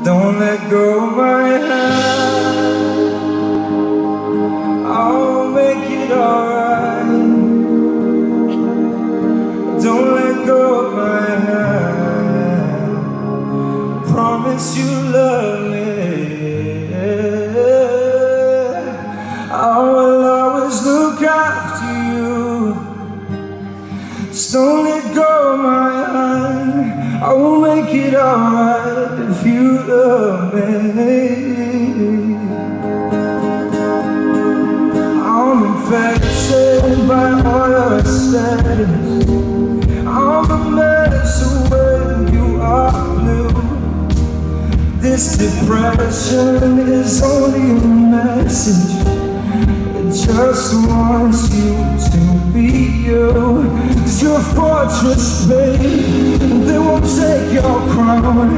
Don't let go of my hand, I'll make it alright. Don't let go of my hand, promise you love me. I will always look after you. Just don't let go of my hand, I will make it alright if you love me. I'm infected by all your status. I'm a mess when you are blue. This depression is only a message. It just wants you to be you. It's your fortress, babe. They won't take your crown.